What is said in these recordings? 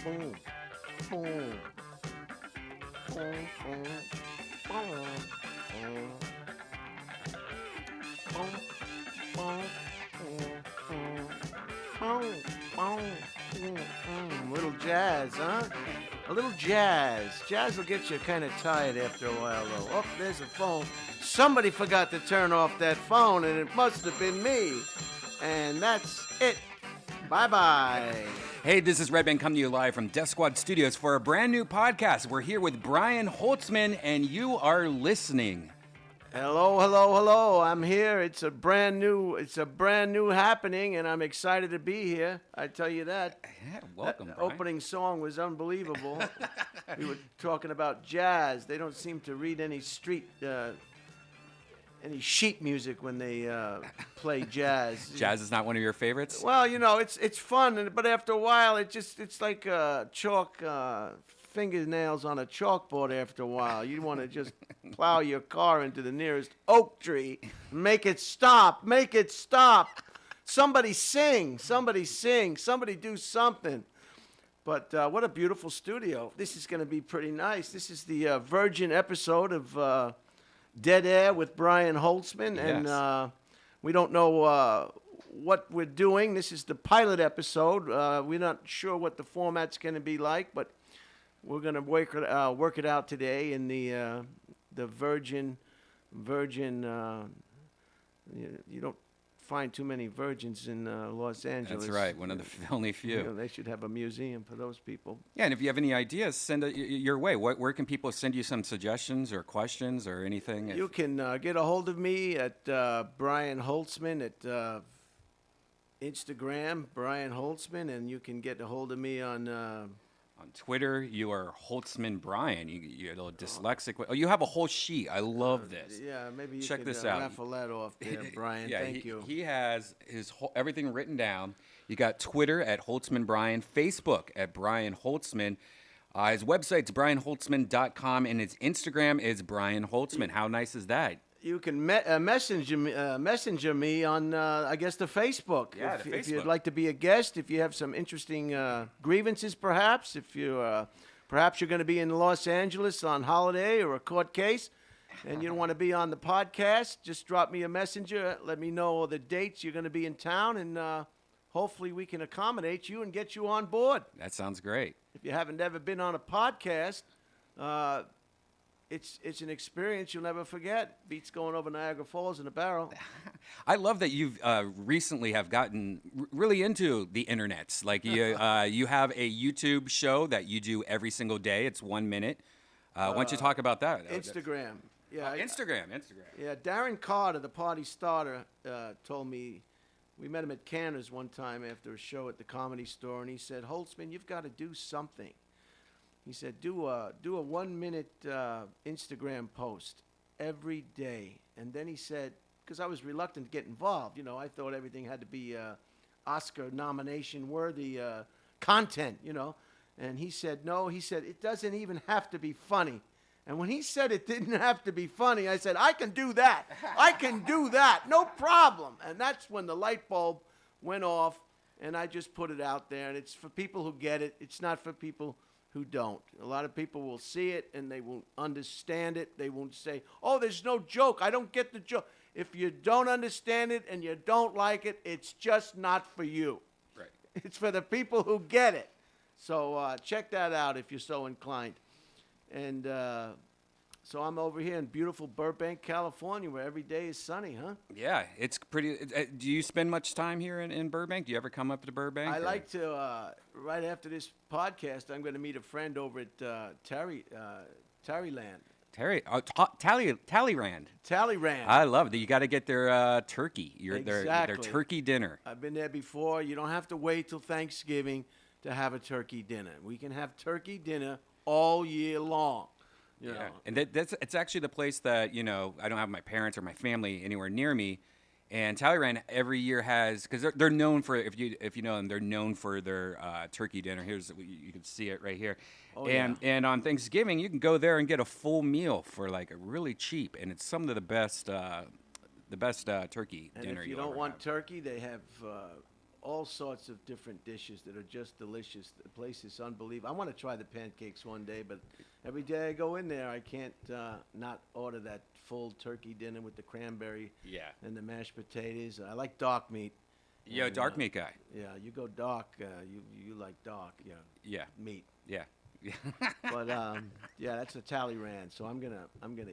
boom, boom, boom, boom, boom, boom, boom, boom, boom. Little jazz, huh? A little jazz. Jazz will get you kind of tired after a while, though. Oh, there's a phone. Somebody forgot to turn off that phone, and it must have been me. And that's it. Bye-bye. Hey, this is REDBAN coming to you live from Death Squad Studios for a brand new podcast. We're here with Brian Holtzman, and you are listening. Hello, hello, hello. I'm here. It's a brand new happening, and I'm excited to be here. I tell you that. Yeah, welcome, That Brian. opening song was unbelievable. We were talking about jazz. They don't seem to read any any sheet music when they play jazz. Jazz is not one of your favorites? Well, you know, it's fun, but after a while, it's like chalk fingernails on a chalkboard. After a while, you want to just plow your car into the nearest oak tree, make it stop, make it stop. Somebody sing, somebody sing, somebody do something. But what a beautiful studio. This is going to be pretty nice. This is the Virgin episode of Dead Air with Brian Holtzman. Yes. And we don't know what we're doing. This is the pilot episode. We're not sure what the format's going to be like, but we're going to work it out today in the Virgin. You don't find too many virgins in Los Angeles. That's right, one of the only few. You know, they should have a museum for those people. Yeah, and if you have any ideas, send it your way. Where can people send you some suggestions or questions or anything? You can get a hold of me at Brian Holtzman at Instagram, Brian Holtzman, and you can get a hold of me on Twitter, you are Holtzman Brian. You're a little dyslexic. Oh, you have a whole sheet. I love this. Yeah, maybe you Check could this out. raffle that off there, Brian. Yeah, Thank you. He has his everything written down. You got Twitter at Holtzman Brian, Facebook at Brian Holtzman. His website's brianholtzman.com, and his Instagram is Brian Holtzman. How nice is that? You can messenger me on, I guess, the Facebook. Yeah, if the you'd Facebook. like to be a guest, if you have some interesting grievances, perhaps, if you perhaps you're going to be in Los Angeles on holiday or a court case, and you don't want to be on the podcast, just drop me a messenger. Let me know the dates you're going to be in town, and hopefully we can accommodate you and get you on board. That sounds great. If you haven't ever been on a podcast, it's an experience you'll never forget. Beats going over Niagara Falls in a barrel. I love that you've recently have gotten really into the internets. Like you have a YouTube show that you do every single day. It's 1 minute. Why don't you talk about that? Instagram. Yeah. Instagram. Yeah, Darren Carter, the party starter, told me, we met him at Canner's one time after a show at the Comedy Store, and he said, Holtzman, you've got to do something. He said, do a 1 minute Instagram post every day. And then he said, because I was reluctant to get involved, you know, I thought everything had to be Oscar nomination worthy content, you know. And he said, no, he said, it doesn't even have to be funny. And when he said it didn't have to be funny, I said, I can do that. I can do that. No problem. And that's when the light bulb went off, and I just put it out there. And it's for people who get it. It's not for people who don't. A lot of people will see it and they won't understand it. They won't say, oh, there's no joke. I don't get the joke. If you don't understand it and you don't like it, it's just not for you. Right. It's for the people who get it. So check that out if you're so inclined. And so I'm over here in beautiful Burbank, California, where every day is sunny, huh? Yeah, it's pretty. Do you spend much time here in Burbank? Do you ever come up to Burbank? I like to, right after this podcast, I'm going to meet a friend over at Terryland. Talleyrand. Talleyrand. I love it. You got to get their turkey. Their Exactly. turkey dinner. I've been there before. You don't have to wait till Thanksgiving to have a turkey dinner. We can have turkey dinner all year long. You know. And it's actually the place that, you know, I don't have my parents or my family anywhere near me. And Talleyrand every year has, because they're known for, if you know them, they're known for their turkey dinner. You can see it right here. Oh, and on Thanksgiving, you can go there and get a full meal for like a really cheap, and it's some of the best turkey And dinner. if you you'll don't ever want have. turkey, they have all sorts of different dishes that are just delicious. The place is unbelievable. I want to try the pancakes one day, but every day I go in there, I can't not order that full turkey dinner with the cranberry Yeah. and the mashed potatoes. I like dark meat. Yo, And, dark meat guy. Yeah, you go dark. You like dark. Yeah, Yeah. meat. Yeah. Yeah. But yeah, that's a Talleyrand. So I'm gonna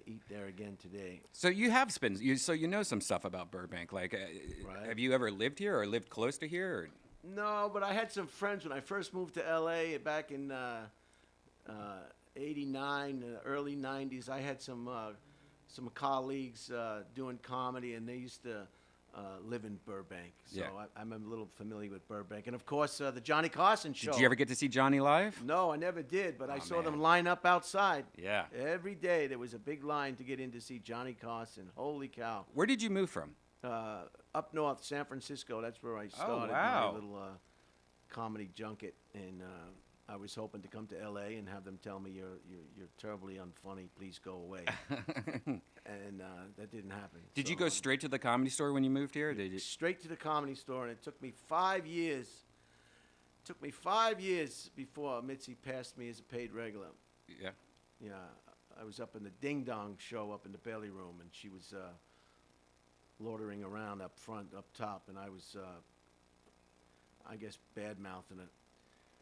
eat there again today. So you have spent so you know some stuff about Burbank. Like, Right. have you ever lived here or lived close to here? Or? No, but I had some friends when I first moved to L.A. back in '89, early '90s. I had some colleagues doing comedy, and they used to live in Burbank. So Yeah. I'm a little familiar with Burbank, and of course the Johnny Carson show. Did you ever get to see Johnny live? No, I never did, but I Oh, saw them man. line up outside. Yeah. Every day there was a big line to get in to see Johnny Carson. Holy cow! Where did you move from? Up north, San Francisco. That's where I started wow. my little comedy junket, and I was hoping to come to L.A. and have them tell me you're terribly unfunny. Please go away. And that didn't happen. Did So, you go straight to the Comedy Store when you moved here? Or did you? straight to the Comedy Store, and it took me 5 years. Took me 5 years before Mitzi passed me as a paid regular. Yeah. Yeah, I was up in the Ding Dong show up in the Bailey Room, and she was loitering around up front, up top, and I was, I guess, bad-mouthing it.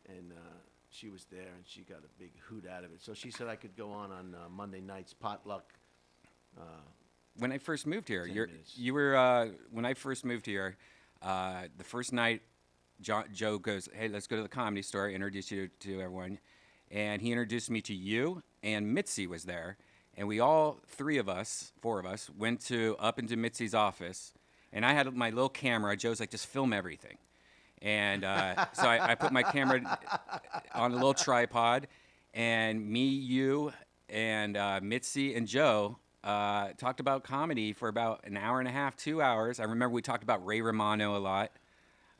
And she was there, and she got a big hoot out of it. So she said I could go on Monday nights, potluck. When I first moved here, 10 you're, minutes. you were when I first moved here. The first night, Joe goes, "Hey, let's go to the Comedy Store." Introduce you to everyone, and he introduced me to you, and Mitzi was there, and we all four of us, went up into Mitzi's office, and I had my little camera. Joe's like, "Just film everything," and so I put my camera on a little tripod, and me, you, and Mitzi and Joe talked about comedy for about an hour and a half, 2 hours. I remember we talked about Ray Romano a lot.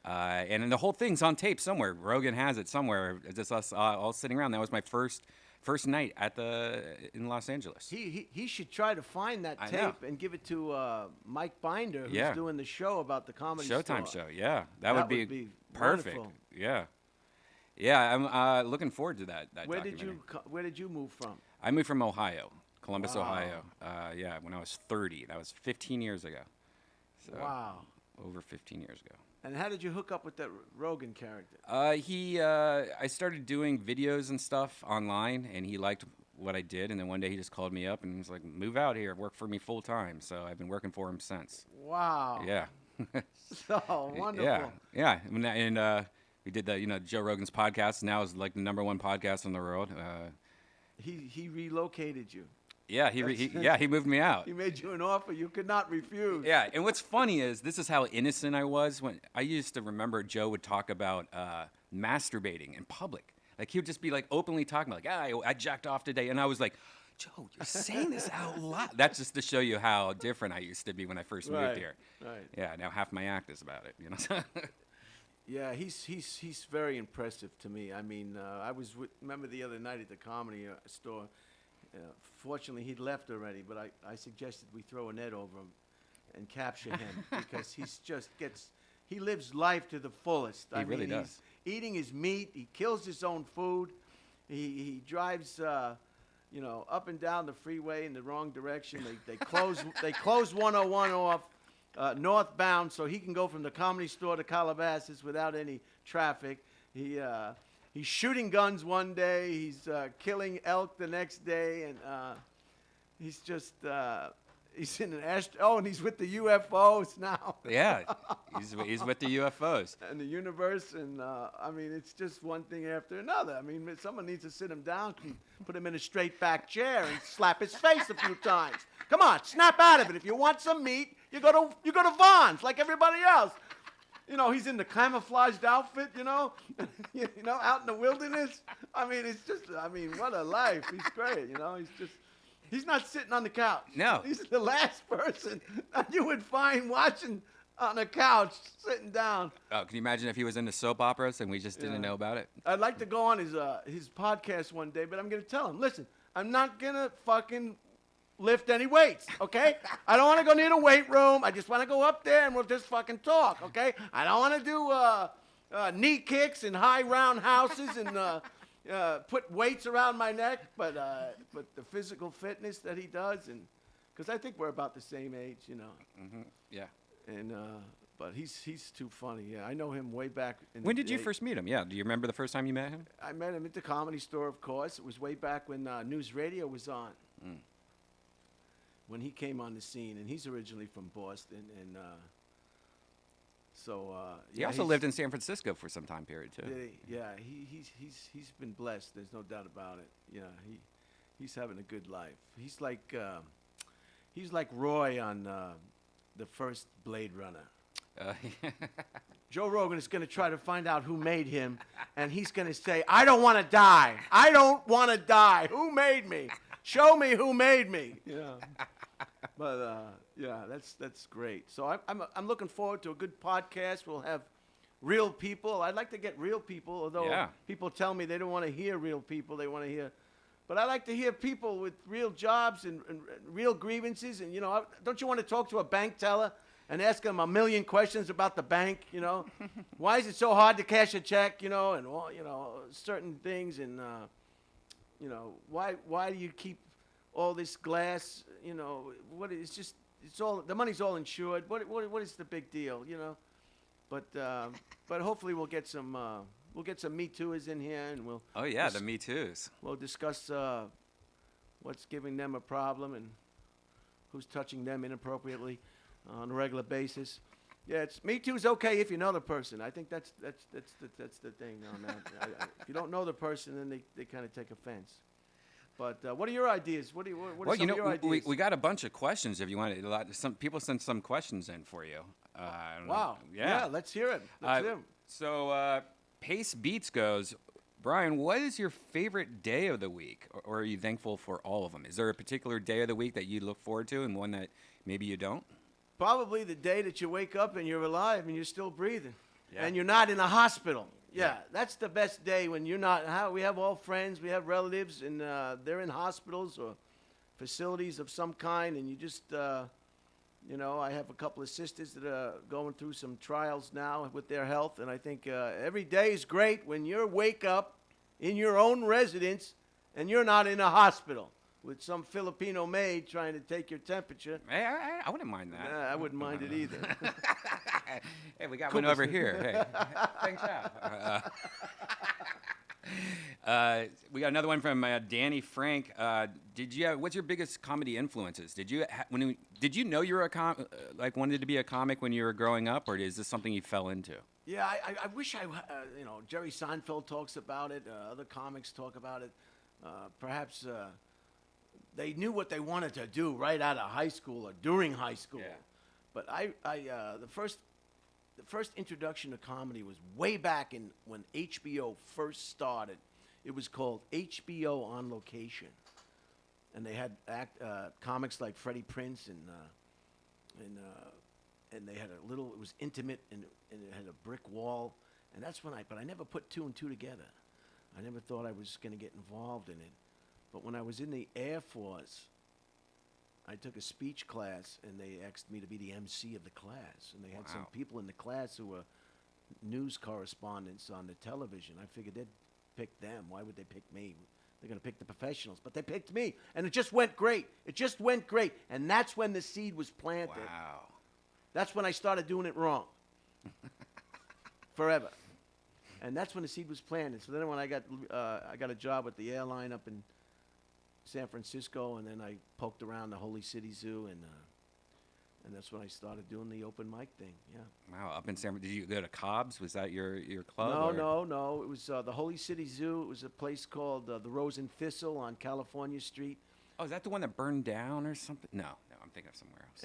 And then the whole thing's on tape somewhere. Rogan has it somewhere. It's just us all sitting around. That was my first night in Los Angeles. He should try to find that I know. tape and give it to Mike Binder, who's Yeah. doing the show about the Comedy Showtime Store. show, yeah. That would be perfect. wonderful. Yeah. Yeah, I'm looking forward to that Where documentary. where did you move from? I moved from Ohio, Columbus, Wow. Ohio. Yeah, when I was 30. That was 15 years ago. So, Wow. over 15 years ago. And how did you hook up with that Rogan character? I started doing videos and stuff online, and he liked what I did. And then one day he just called me up and was like, "Move out here, work for me full time." So I've been working for him since. Wow. Yeah. So wonderful. Yeah. Yeah. And we did Joe Rogan's podcast. Now is like the #1 podcast in the world. He relocated you. Yeah. He moved me out. He made you an offer you could not refuse. Yeah, and what's funny is this is how innocent I was when I used to remember Joe would talk about masturbating in public. Like he would just be like openly talking about I jacked off today, and I was like, Joe, you're saying this out loud. That's just to show you how different I used to be when I first moved here. Right. Yeah, now half my act is about it. Yeah, he's very impressive to me. I mean, remember the other night at the Comedy Store. Fortunately, he'd left already, but I suggested we throw a net over him and capture him because he lives life to the fullest. He really does. He's eating his meat. He kills his own food. He drives, up and down the freeway in the wrong direction. They close 101 off northbound so he can go from the Comedy Store to Calabasas without any traffic. He's shooting guns one day. He's killing elk the next day, and he's just he's in and he's with the UFOs now. Yeah, he's with the UFOs. And the universe, and I mean, it's just one thing after another. I mean, someone needs to sit him down, and put him in a straight back chair, and slap his face a few times. Come on, snap out of it. If you want some meat, you go to Vaughn's like everybody else. He's in the camouflaged outfit, out in the wilderness. I mean, what a life. He's great, he's not sitting on the couch. No. He's the last person that you would find watching on a couch, sitting down. Oh, can you imagine if he was into soap operas and we just didn't know about it? I'd like to go on his podcast one day, but I'm going to tell him, listen, I'm not going to fucking lift any weights, okay? I don't want to go near the weight room. I just want to go up there and we'll just fucking talk, okay? I don't want to do knee kicks and high roundhouses and put weights around my neck, but the physical fitness that he does, and because I think we're about the same age, you know. Mm-hmm. Yeah. And but he's too funny. Yeah, I know him way back. When did you first meet him? Yeah, do you remember the first time you met him? I met him at the Comedy Store, of course. It was way back when News Radio was on. Mm. When he came on the scene, and he's originally from Boston, and so He yeah, also lived in San Francisco for some time period too. Yeah, he's been blessed. There's no doubt about it. Yeah, he's having a good life. He's like Roy on the first Blade Runner. Joe Rogan is going to try to find out who made him, and he's going to say, "I don't want to die. I don't want to die. Who made me? Show me who made me." Yeah. But yeah, that's great. So I'm looking forward to a good podcast. We'll have real people. I'd like to get real people, although people tell me they don't want to hear real people. They want to hear. But I like to hear people with real jobs and real grievances. And, you know, don't you want to talk to a bank teller and ask them a million questions about the bank, you know? Why is it so hard to cash a check, you know, and, you know, certain things. And, you know, why do you keep all this glass, you know? It's all, the money's all insured. What is the big deal, you know? But hopefully we'll get some Me Tooers in here, and we'll. Oh yeah, the Me Toos. We'll discuss what's giving them a problem and who's touching them inappropriately on a regular basis. Yeah, Me Too's okay if you know the person. I think that's the thing on that. If you don't know the person, then they kind of take offense. But what are your ideas? What are some of your ideas? We got a bunch of questions. If you want to, some people sent some questions in for you. Wow. Yeah, let's hear it. Let's hear 'em. So Pace Beats goes, Brian, what is your favorite day of the week? Or are you thankful for all of them? Is there a particular day of the week that you look forward to and one that maybe you don't? Probably the day that you wake up and you're alive and you're still breathing. Yeah. And you're not in a hospital. Yeah, that's the best day when you're not. We have all friends, we have relatives, and they're in hospitals or facilities of some kind, and you just, you know, I have a couple of sisters that are going through some trials now with their health, and I think every day is great when you wake up in your own residence and you're not in a hospital with some Filipino maid trying to take your temperature. Hey, I wouldn't mind that. I wouldn't mind it either. Hey, we got one over here. Hey, thanks, we got another one from Danny Frank. What's your biggest comedy influences? Did you know you were wanted to be a comic when you were growing up, or is this something you fell into? Yeah, I wish you know, Jerry Seinfeld talks about it. Other comics talk about it. Perhaps they knew what they wanted to do right out of high school or during high school. Yeah. But the first introduction to comedy was way back when HBO first started. It was called HBO On Location, and they had comics like Freddie Prinze and they had a little. It was intimate and it had a brick wall, and that's when but I never put two and two together. I never thought I was going to get involved in it, but when I was in the Air Force, I took a speech class, and they asked me to be the MC of the class. And they had some people in the class who were news correspondents on the television. I figured they'd pick them. Why would they pick me? They're going to pick the professionals. But they picked me, and it just went great. It just went great. And that's when the seed was planted. Wow. That's when I started doing it wrong. Forever. And that's when the seed was planted. So then when I got a job with the airline up in San Francisco, and then I poked around the Holy City Zoo, and that's when I started doing the open mic thing. Yeah. Wow, up in San Francisco. Did you go to Cobb's? Was that your club? No. It was the Holy City Zoo. It was a place called the Rose and Thistle on California Street. Oh, is that the one that burned down or something? No, I'm thinking of somewhere else.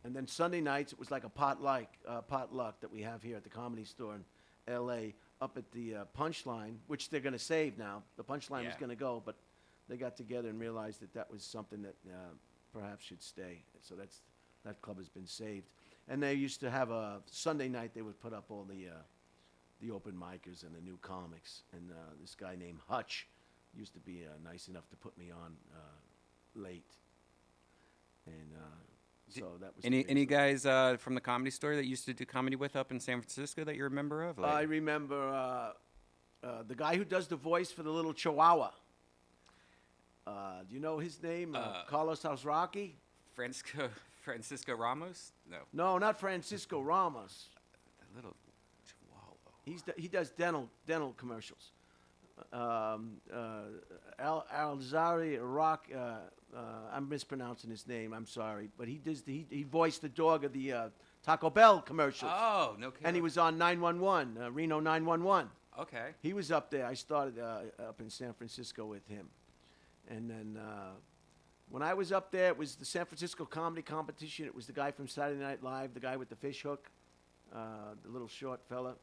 And then Sunday nights it was like a potluck that we have here at the Comedy Store in L.A. up at the Punchline, which they're going to save now. The Punchline was going to go, but they got together and realized that was something that perhaps should stay. So that club has been saved. And they used to have a Sunday night. They would put up all the open micers and the new comics. And this guy named Hutch used to be nice enough to put me on late. And so that was Any guys from the Comedy Store that used to do comedy with up in San Francisco that you remember of? I remember the guy who does the voice for the little Chihuahua. Do you know his name? Carlos Alzraki? Francisco Ramos? No. No, not Francisco Ramos. The little Chihuahua. He does dental commercials. Alzari Rock. I'm mispronouncing his name. I'm sorry, but he voiced the dog of the Taco Bell commercials. Oh, no kidding. And he was on 911, Reno 911. Okay. He was up there. I started up in San Francisco with him. And then when I was up there, it was the San Francisco Comedy Competition. It was the guy from Saturday Night Live, the guy with the fish hook, the little short fella.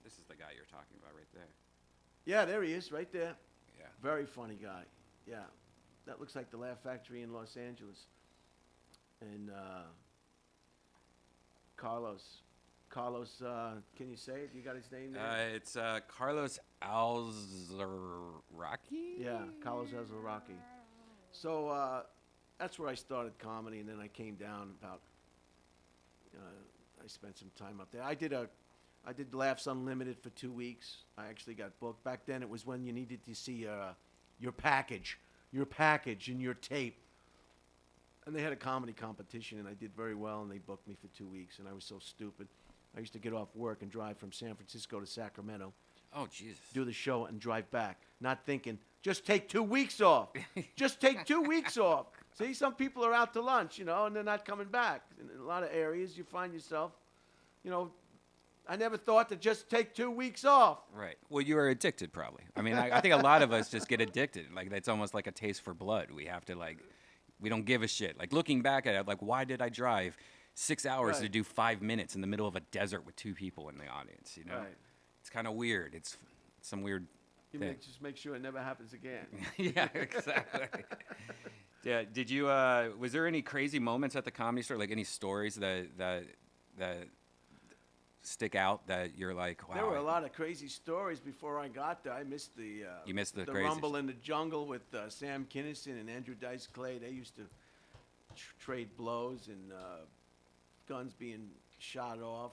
This is the guy you're talking about right there. Yeah, there he is, right there. Yeah. Very funny guy. Yeah. That looks like the Laugh Factory in Los Angeles. And Carlos, can you say it? You got his name there? It's Carlos Alzraki? Yeah, Carlos Alzraki. So that's where I started comedy, and then I came down about. I spent some time up there. I did Laughs Unlimited for 2 weeks. I actually got booked. Back then, it was when you needed to see your package and your tape. And they had a comedy competition, and I did very well, and they booked me for 2 weeks, and I was so stupid. I used to get off work and drive from San Francisco to Sacramento, Oh, Jesus. do the show, and drive back, not thinking, just take 2 weeks off. Just take 2 weeks off. See, some people are out to lunch, and they're not coming back. In a lot of areas, you find yourself, I never thought to just take 2 weeks off. Right. Well, you are addicted, probably. I mean, I think a lot of us just get addicted. Like, it's almost like a taste for blood. We have to, we don't give a shit. Like, looking back at it, why did I drive 6 hours to do 5 minutes in the middle of a desert with 2 people in the audience, Right. It's kind of weird. It's some weird thing. Just make sure it never happens again. Yeah, exactly. Yeah. Did you, was there any crazy moments at the Comedy Store? Like, any stories that stick out that you're like, wow. There were a lot of crazy stories before I got there. I missed the You missed the Rumble in the Jungle with Sam Kinison and Andrew Dice Clay. They used to trade blows and guns being shot off.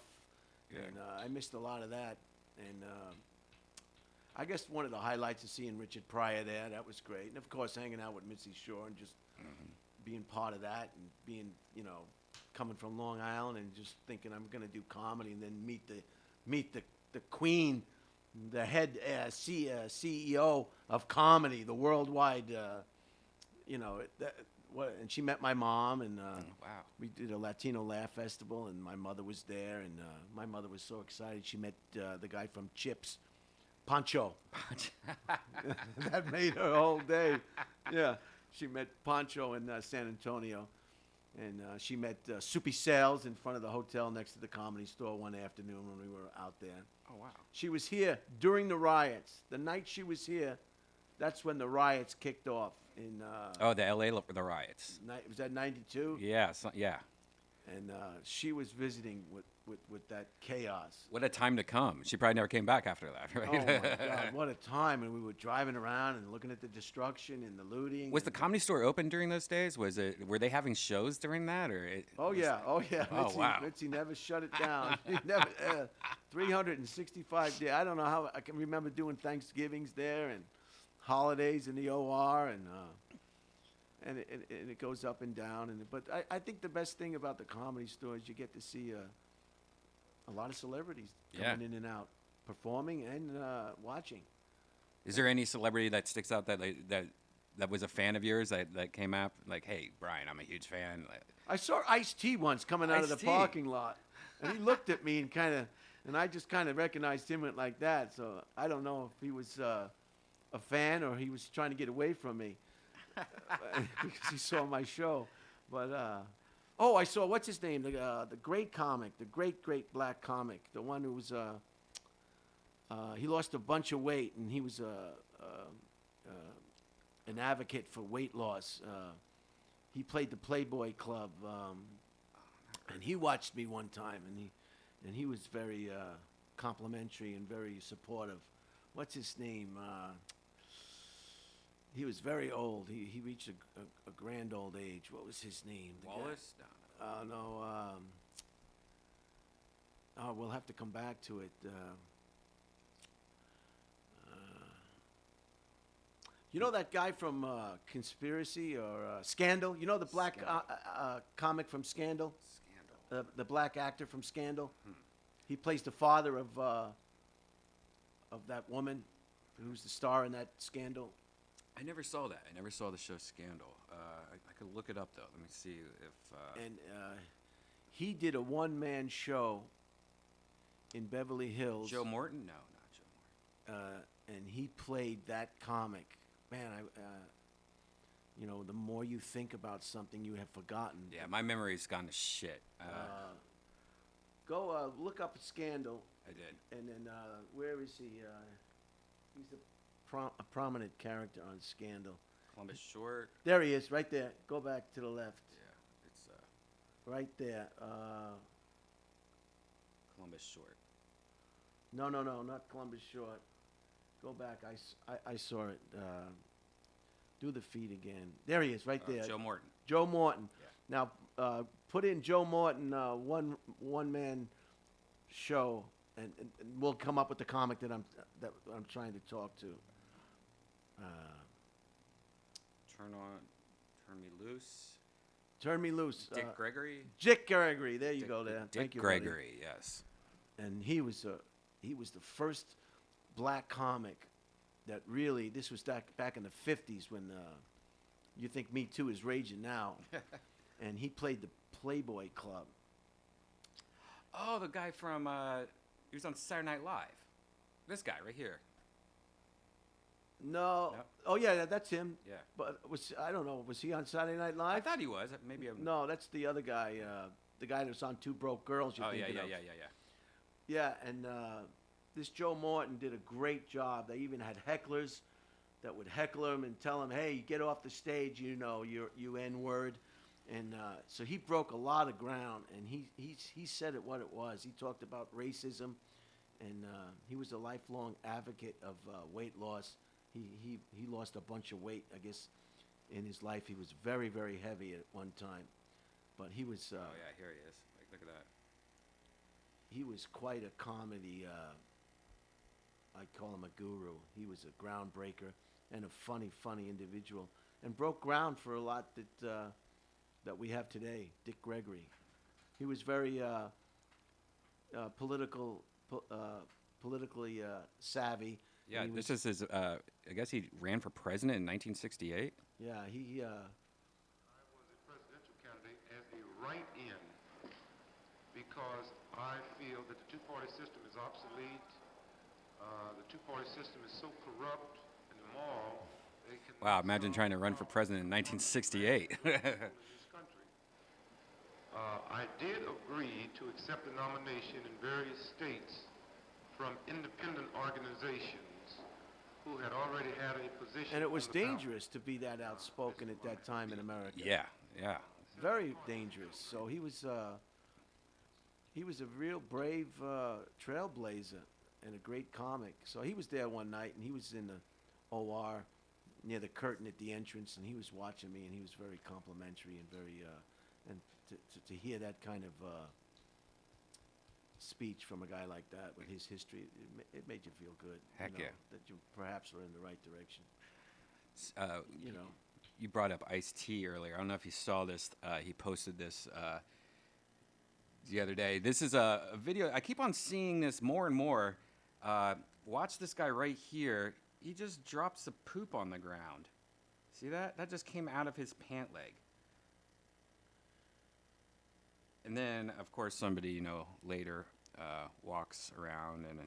Yeah. And I missed a lot of that. And I guess one of the highlights is seeing Richard Pryor there. That was great. And, of course, hanging out with Mitzi Shore and just being part of that and being, coming from Long Island and just thinking I'm going to do comedy and then meet the queen, the head CEO of comedy, the worldwide, and she met my mom, and Wow. we did a Latino Laugh Festival, and my mother was there, and my mother was so excited. She met the guy from Chips, Pancho. That made her whole day. Yeah, she met Pancho in San Antonio. And she met Soupy Sales in front of the hotel next to the Comedy Store one afternoon when we were out there. Oh, wow. She was here during the riots. The night she was here, that's when the riots kicked off. The L.A. The riots. Was that 92? Yeah, yeah. And she was visiting with that chaos. What a time to come. She probably never came back after that, right? Oh, my God, what a time. And we were driving around and looking at the destruction and the looting. Was the Comedy Store open during those days? Were they having shows during that? Oh, yeah. Oh, wow. Mitzi never shut it down. She never, 365 days. I don't know how. I can remember doing Thanksgivings there and holidays in the OR. And it goes up and down. But I think the best thing about the Comedy Store is you get to see a lot of celebrities coming in and out, performing and watching. Is there any celebrity that sticks out that was a fan of yours that came up like, hey, Brian, I'm a huge fan? I saw Ice-T once coming out of the parking lot, and he looked at me and I just kind of recognized him like that. So I don't know if he was a fan or he was trying to get away from me because he saw my show. But I saw, what's his name? The great comic, the great black comic, the one who was he lost a bunch of weight, and he was an advocate for weight loss. He played the Playboy Club, and he watched me one time, and he was very complimentary and very supportive. What's his name? He was very old. He reached a grand old age. What was his name? The guy? Wallace? No. No. Oh, we'll have to come back to it. You know that guy from Conspiracy or Scandal? You know the black comic from Scandal? Scandal. The black actor from Scandal? He plays the father of that woman who's the star in that Scandal. I never saw that. I never saw the show Scandal. I could look it up, though. Let me see if... And he did a one-man show in Beverly Hills. Joe Morton? No, not Joe Morton. And he played that comic. Man, you know, the more you think about something, you have forgotten. Yeah, my memory's gone to shit. Go look up Scandal. I did. And then where is he? He's a prominent character on Scandal. Columbus Short. There he is, right there. Go back to the left. Yeah, it's Right there. Columbus Short. No, not Columbus Short. Go back. I saw it. Do the feed again. There he is, right there. Joe Morton. Joe Morton. Yeah. Now, put in Joe Morton one man show, and we'll come up with the comic that I'm trying to talk to. Turn Me Loose. Turn Me Loose. Dick Gregory. Dick Gregory. There you go. There. Dick Thank you, buddy. Gregory. Yes. And he was the first black comic that really. This was back in the '50s when you think Me Too is raging now, and he played the Playboy Club. Oh, the guy from he was on Saturday Night Live. This guy right here. No. Nope. Oh yeah, that's him. Yeah. But I don't know. Was he on Saturday Night Live? I thought he was. Maybe I'm... No, that's the other guy. The guy that was on Two Broke Girls. You're Oh yeah, thinking yeah, of. yeah. Yeah, and this Joe Morton did a great job. They even had hecklers that would heckle him and tell him, "Hey, get off the stage, you know, you N-word." And so he broke a lot of ground, and he said it what it was. He talked about racism, and he was a lifelong advocate of weight loss. He lost a bunch of weight, I guess, in his life. He was very, very heavy at one time, but he was. Oh yeah, here he is. Like, look at that. He was quite a comedy. I call him a guru. He was a groundbreaker and a funny individual, and broke ground for a lot that we have today. Dick Gregory. He was very politically savvy. Yeah, this is his. I guess he ran for president in 1968. Yeah, he. I was a presidential candidate as a write-in because I feel that the two-party system is obsolete. The two-party system is so corrupt and immoral. They can Wow, imagine trying to run for president in 1968. this country. I did agree to accept the nomination in various states from independent organizations who had already had a position. And it was on the ballot. dangerous to be that outspoken at that time in America. yeah. Very dangerous. So he was a real brave trailblazer and a great comic. So he was there one night, and he was in the OR near the curtain at the entrance, and he was watching me, and he was very complimentary and very and to hear that kind of speech from a guy like that with his history, it made you feel good. Heck yeah. That you perhaps were in the right direction. You know. You brought up Ice-T earlier. I don't know if you saw this. He posted this the other day. This is a video. I keep on seeing this more and more. Watch this guy right here. He just drops the poop on the ground. See that? That just came out of his pant leg. And then, of course, somebody, later walks around and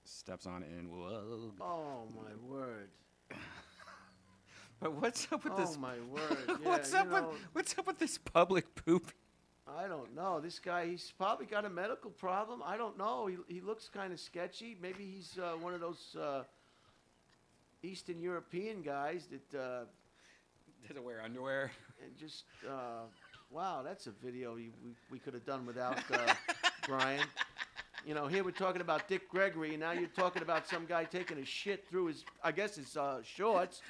steps on it and whoa. Oh, my word. But what's up with this? Oh, my word. Yeah, what's up with this public poop? I don't know. This guy, he's probably got a medical problem. I don't know. He looks kind of sketchy. Maybe he's one of those Eastern European guys that Doesn't wear underwear. and just wow, that's a video we could have done without Brian. Here we're talking about Dick Gregory, and now you're talking about some guy taking a shit through his shorts.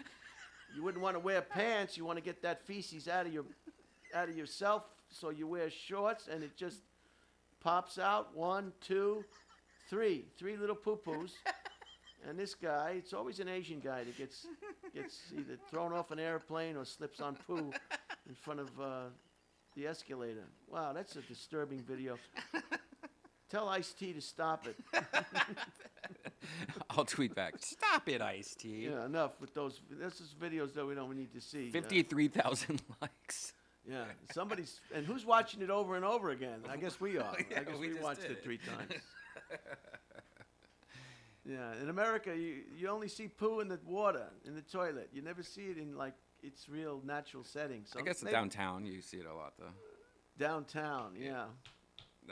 You wouldn't want to wear pants. You want to get that feces out of yourself, so you wear shorts, and it just pops out. 1, 2, 3. 3 little poo-poos. And this guy, it's always an Asian guy that gets either thrown off an airplane or slips on poo in front of the escalator. Wow, that's a disturbing video. Tell Ice-T to stop it. I'll tweet back. Stop it, Ice-T. Yeah, enough with those. This is videos that we don't need to see. 53,000 likes. Yeah, somebody's, and who's watching it over and over again? I guess we are. Yeah, I guess we we just watched did it it. 3 times. Yeah, in America, you only see poo in the water, in the toilet. You never see it in, like, its real natural setting. So I guess maybe downtown you see it a lot, though. downtown, yeah.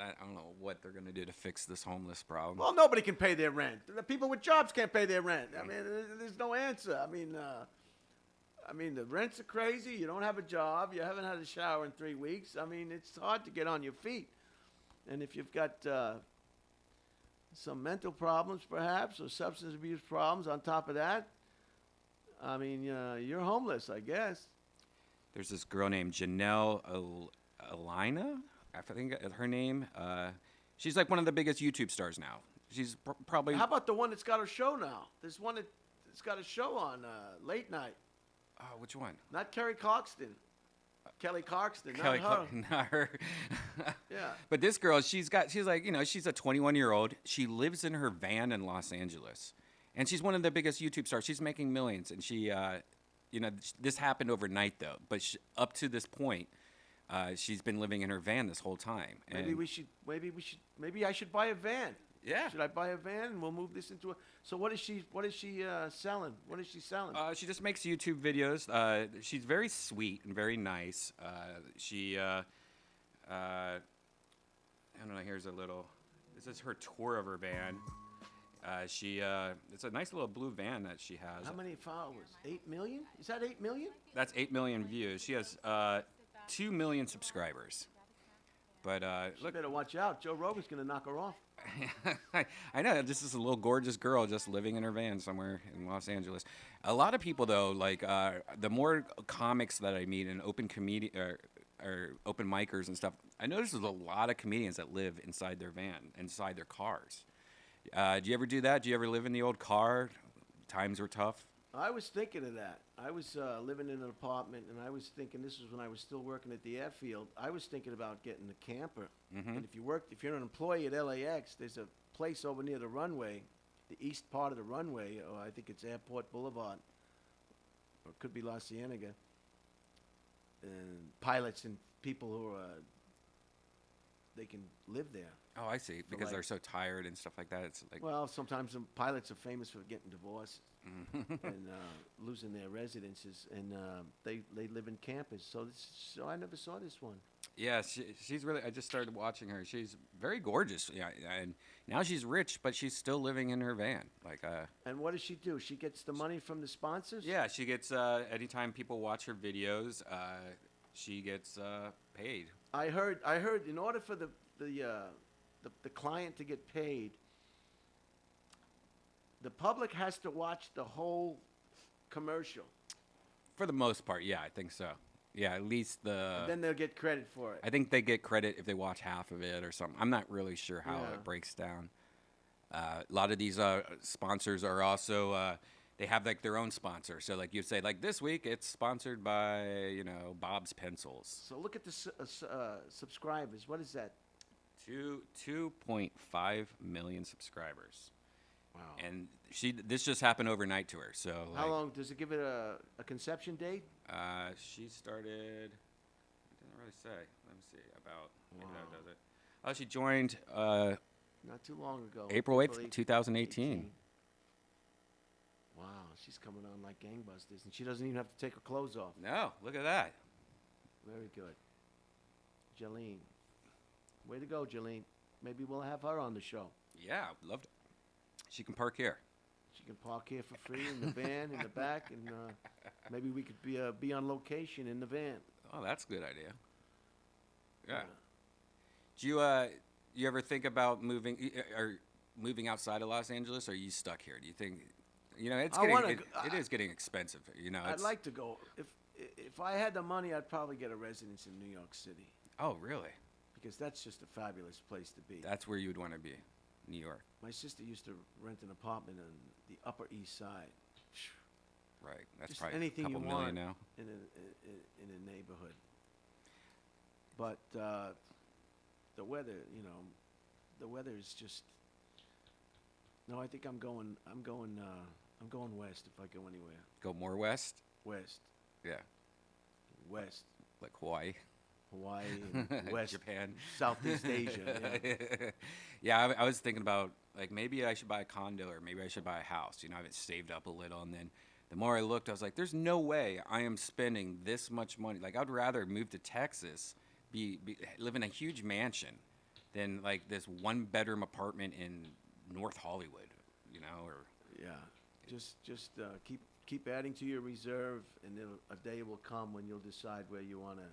I don't know what they're going to do to fix this homeless problem. Well, nobody can pay their rent. The people with jobs can't pay their rent. I mean, there's no answer. I mean, the rents are crazy. You don't have a job. You haven't had a shower in 3 weeks. I mean, it's hard to get on your feet. And if you've got some mental problems, perhaps, or substance abuse problems on top of that, I mean, you're homeless, I guess. There's this girl named Janelle Alina, I think her name. She's like one of the biggest YouTube stars now. She's probably. How about the one that's got a show now? There's one that's got a show on late night. Which one? Not Kelly Clarkson. Kelly Clarkson, Kelly not her. Not her. Yeah. But this girl, she's like, she's a 21-year-old. She lives in her van in Los Angeles. And she's one of the biggest YouTube stars. She's making millions. And she, this happened overnight, though. But up to this point, she's been living in her van this whole time. And Maybe I should buy a van. Yeah. Should I buy a van and we'll move this into a? So what is she selling? What is she selling? She just makes YouTube videos. She's very sweet and very nice. I don't know. Here's a little. This is her tour of her van. It's a nice little blue van that she has. How many followers? 8 million? Is that 8 million? That's 8 million views. She has 2 million subscribers. But You better watch out. Joe Rogan's gonna knock her off. I know. This is a little gorgeous girl just living in her van somewhere in Los Angeles. A lot of people, though, like the more comics that I meet and open open micers and stuff, I notice there's a lot of comedians that live inside their van, inside their cars. Do you ever do that? Do you ever live in the old car? Times were tough. I was thinking of that. I was living in an apartment, and I was thinking, this was when I was still working at the airfield. I was thinking about getting a camper. Mm-hmm. And if you're an employee at LAX, there's a place over near the runway, the east part of the runway, or I think it's Airport Boulevard, or it could be La Cienega. And pilots and people who they can live there. Oh, I see. Because like- they're so tired and stuff like that. It's like, Well, sometimes the pilots are famous for getting divorced and losing their residences, and they live in campers. So I never saw this one. yeah, she's really. I just started watching her. She's very gorgeous. Yeah, and now she's rich, but she's still living in her van. Like, And what does she do? She gets the money from the sponsors? yeah, she gets anytime people watch her videos, she gets paid. I heard in order for the client to get paid, the public has to watch the whole commercial. For the most part, yeah, I think so. Yeah, at least And then they'll get credit for it. I think they get credit if they watch half of it or something. I'm not really sure how Yeah. it breaks down. A lot of these sponsors are also they have like their own sponsor. So like you say, like this week it's sponsored by Bob's Pencils. So look at the subscribers. What is that? 2.5 million subscribers. Wow. And this just happened overnight to her. So How long does it give it a conception date? She started. It didn't really say. Let me see about. Maybe that Wow. does it. Oh, she joined Not too long ago. April 8th, 2018. Wow, she's coming on like gangbusters, and she doesn't even have to take her clothes off. No, look at that. Very good. Jolene. Way to go, Jolene. Maybe we'll have her on the show. Yeah, loved it. She can park here. She can park here for free in the van in the back, and maybe we could be on location in the van. Oh, that's a good idea. Yeah. Yeah. Do you ever think about moving outside of Los Angeles, or are you stuck here? Do you think? You know, it's I getting wanna it, go- it is getting expensive. You know, I'd it's, like to go. If I had the money, I'd probably get a residence in New York City oh, really? because that's just a fabulous place to be. That's where you would want to be, New York. My sister used to rent an apartment on the Upper East Side. Right. That's Just probably anything a couple you million want now. in a neighborhood. But the weather, you know, the weather is just. No, I think I'm going west if I go anywhere. Go more west. West, Yeah, west, like Hawaii, Hawaii, and west, Japan, Southeast Asia. Yeah. Yeah, I was thinking about like maybe I should buy a condo or maybe I should buy a house. You know, I've saved up a little, and then the more I looked, I was like, "There's no way I am spending this much money. Like, I'd rather move to Texas, live in a huge mansion, than like this one-bedroom apartment in North Hollywood. You know, or Yeah, just keep adding to your reserve, and a day will come when you'll decide where you want to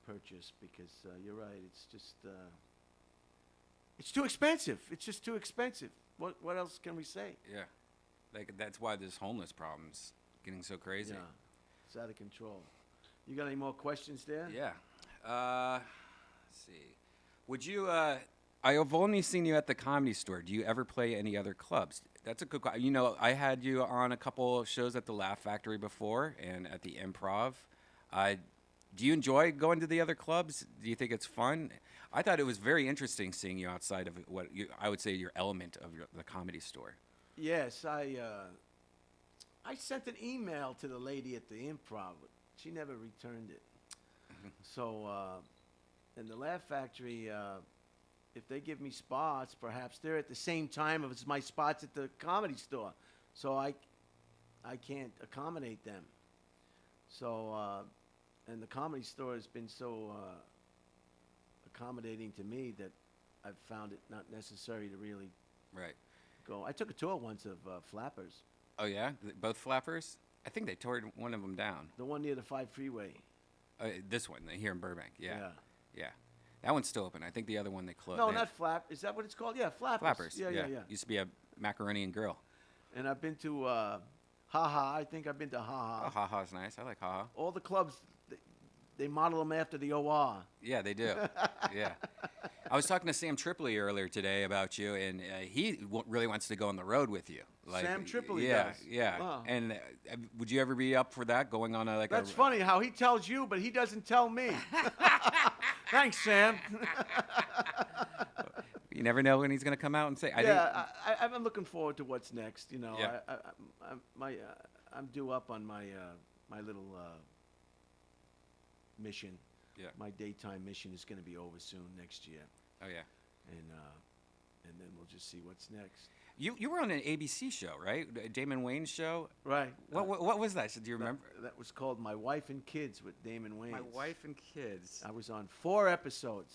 purchase. Because you're right, it's too expensive. It's just too expensive. What else can we say? yeah, like that's why this homeless problem's getting so crazy. Yeah, it's out of control. You got any more questions there? Yeah. Let's see. Would you? I have only seen you at the Comedy Store. Do you ever play any other clubs? That's a good. You know, I had you on a couple of shows at the Laugh Factory before and at the Improv. Do you enjoy going to the other clubs? Do you think it's fun? I thought it was very interesting seeing you outside of I would say your element of the Comedy Store. Yes, I sent an email to the lady at the Improv. But she never returned it. So, in the Laugh Factory, if they give me spots, perhaps they're at the same time as my spots at the Comedy Store. So I can't accommodate them. So, and the Comedy Store has been so accommodating to me that I've found it not necessary to really Right. go. I took a tour once of Flappers, Oh yeah, both flappers. I think they tore one of them down. the one near the 5 freeway. This one here in Burbank. Yeah. Yeah. Yeah. That one's still open. I think the other one they closed. No, not Flap. Is that what it's called? Yeah, Flappers. Flappers. Yeah. Used to be a macaroni and grill. And I've been to Ha Ha. I think I've been to Ha Oh, Ha. haha's nice. I like haha. All the clubs, they model them after the OR. Yeah, they do. Yeah. I was talking to Sam Tripoli earlier today about you, and he really wants to go on the road with you. Sam Tripoli yeah, does? Yeah. Wow. And would you ever be up for that? Going on a That's funny how he tells you, but he doesn't tell me. Thanks, Sam. You never know when he's going to come out and say. I'm looking forward to what's next. You know, Yeah. I'm due up on my my little mission. Yeah. My daytime mission is going to be over soon next year, Oh yeah. and then we'll just see what's next. You were on an ABC show, right? Damon Wayne's show. Right. What was that? Do you remember? That was called My Wife and Kids with Damon Wayans. My wife and kids. I was on 4 episodes,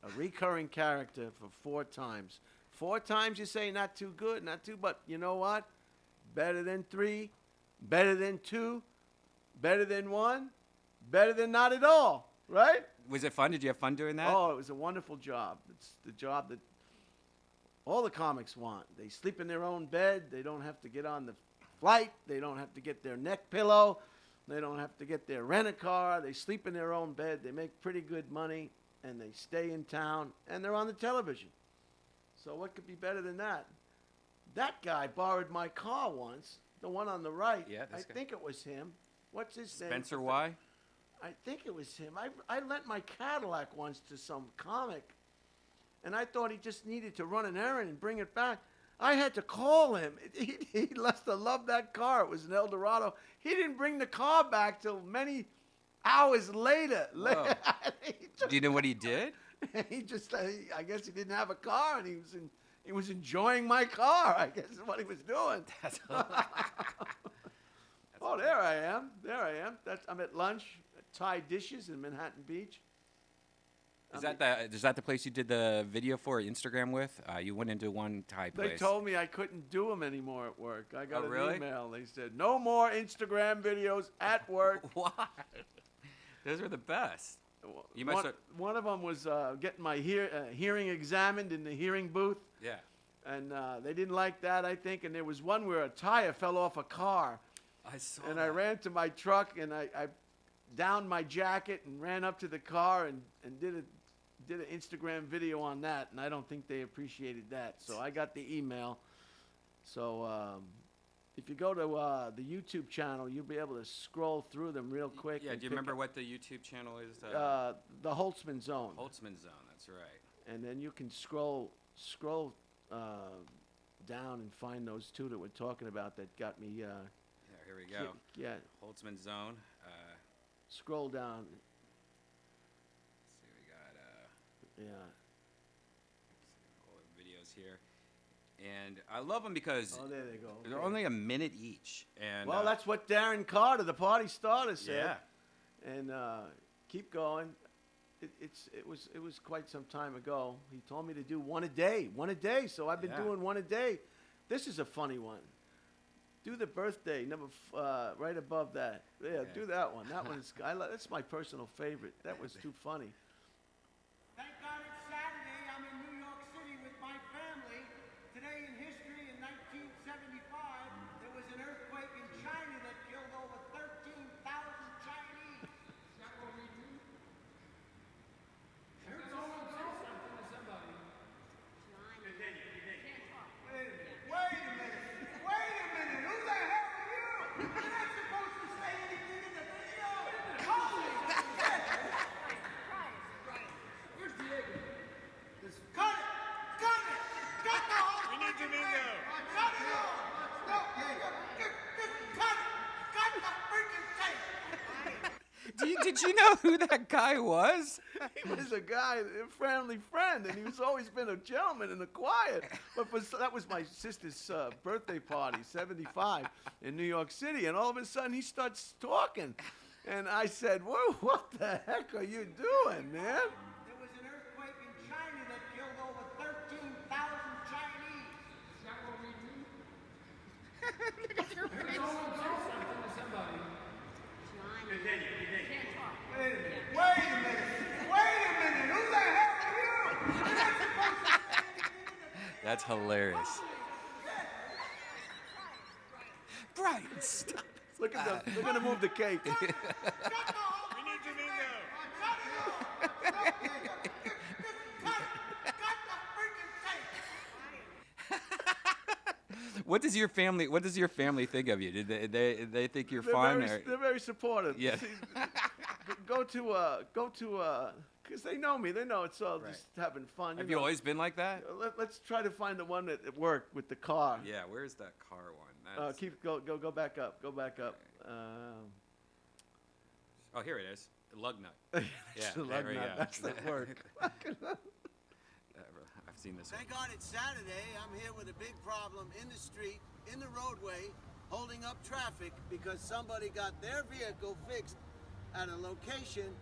a recurring character for 4 times. 4 times you say not too good, not too, but you know what? Better than 3, better than 2, better than 1, better than not at all, right? Was it fun? Did you have fun doing that? Oh, it was a wonderful job. It's the job that all the comics want. They sleep in their own bed. They don't have to get on the flight. They don't have to get their neck pillow. They don't have to get their rent-a-car. They sleep in their own bed. They make pretty good money, and they stay in town, and they're on the television. So what could be better than that? That guy borrowed my car once, the one on the right. Yeah, I this guy. think it was him. What's his name? Spencer Y. I think it was him. I lent my Cadillac once to some comic, and I thought he just needed to run an errand and bring it back. I had to call him. He must have loved that car. It was an Eldorado. He didn't bring the car back till many hours later. Whoa. Do you know what he did? He just, I guess he didn't have a car, and he was enjoying my car. I guess is what he was doing. Oh, there I am. I'm at lunch at Thai Dishes in Manhattan Beach. Is that the place you did the video for Instagram with? You went into one Thai place. They told me I couldn't do them anymore at work. I got Oh, an really? email. They said, no more Instagram videos at work. Why? Those were the best. You must have. One of them was getting my hearing examined in the hearing booth. Yeah. And they didn't like that, I think. And there was one where a tire fell off a car. I saw And that. I ran to my truck, and I downed my jacket and ran up to the car and did an Instagram video on that. And I don't think they appreciated that. So I got the email. So if you go to the YouTube channel, you'll be able to scroll through them real quick. Yeah, and do you pick remember up, what the YouTube channel is? the Holtzman Zone. Holtzman Zone, that's right. And then you can scroll down and find those two that we're talking about that got me. Yeah, here we go. Yeah, Holtzman Zone. scroll down. Let's see, we got Yeah. all the videos here. And I love them because Oh, there they go. they're Okay. only a minute each. And Well, that's what Darren Carter, the party starter, said. yeah. And keep going. It was quite some time ago. He told me to do one a day. So I've been Yeah. doing one a day. This is a funny one. Do the birthday number right above that. Yeah, Okay. do that one. That one's that's my personal favorite. That was too funny. Thank God it's Saturday. I'm in New York City with my family. Today in history, in 1975, there was an earthquake in China that killed over 13,000 Chinese. Is that what we do? I heard someone say something to somebody. Wait a minute. Who the hell are you? You're not supposed to say anything in the video. Holy shit. Where's Diego? Cut it! Cut it! Cut the whole We need Domingo! Cut it off! No, just cut it! Cut the freaking tape! Did you know who that guy was? He was a guy, a friendly friend, and he was always been a gentleman and a quiet. But that was my sister's birthday party, 75, in New York City, and all of a sudden he starts talking, and I said, "Whoa, what the heck are you doing, man?" There was an earthquake in China that killed over 13,000 Chinese. Is that what we do? Someone said something to somebody. Wait a minute. Who the hell are you? You're not supposed to say anything in the That's hilarious. Brian, stop. Look at them. They're gonna move the cake. Cut the whole We need Domingo. Cut it off. Cut the freaking tape. What does your family think of you? Did they think you're fun? They're very supportive. Yeah. See, go to, because they know me. They know it's all just having fun. Have you always been like that? Let's try to find the one that worked with the car. Yeah, where's that car one? That's, Go back up. Go back up. oh, here it is. The lug nut. Yeah, the there lug we nut. go. That's the work. I've seen this one. Thank God it's Saturday. I'm here with a big problem in the street, in the roadway, holding up traffic because somebody got their vehicle fixed at a location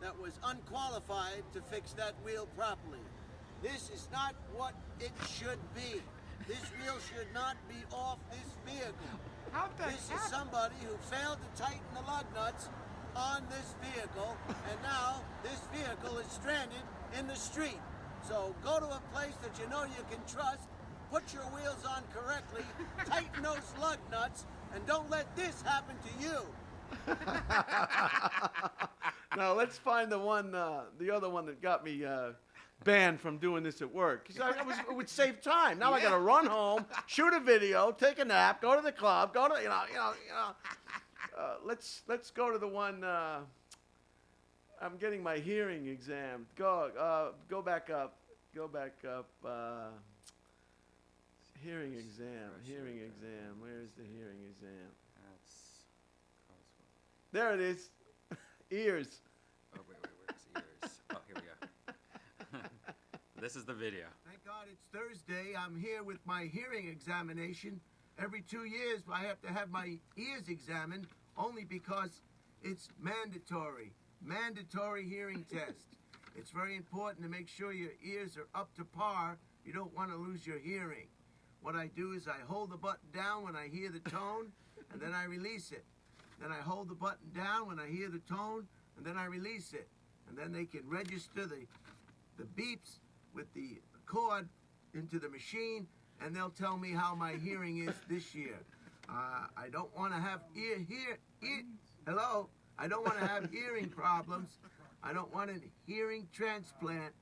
that was unqualified to fix that wheel properly. This is not what it should be. This wheel should not be off this vehicle. This is somebody who failed to tighten the lug nuts on this vehicle, and now this vehicle is stranded in the street. So go to a place that you know you can trust, put your wheels on correctly, tighten those lug nuts, and don't let this happen to you. Now let's find the other one that got me banned from doing this at work. 'Cause it would save time. Now I got to run home, shoot a video, take a nap, go to the club, go to you know. Let's go to the one. I'm getting my hearing exam. Go back up. Go back up. Hearing exam. Hearing exam. Where's the hearing exam? That's There it is. Ears. oh wait, where's ears? Oh, here we go. This is the video. Thank God it's Thursday. I'm here with my hearing examination. Every 2 years I have to have my ears examined only because it's mandatory. Mandatory hearing test. It's very important to make sure your ears are up to par. You don't want to lose your hearing. What I do is I hold the button down when I hear the tone, and then I release it. Then I hold the button down when I hear the tone, and then I release it. And then they can register the beeps with the cord into the machine, and they'll tell me how my hearing is this year. I don't want to have hello? I don't want to have hearing problems. I don't want a hearing transplant.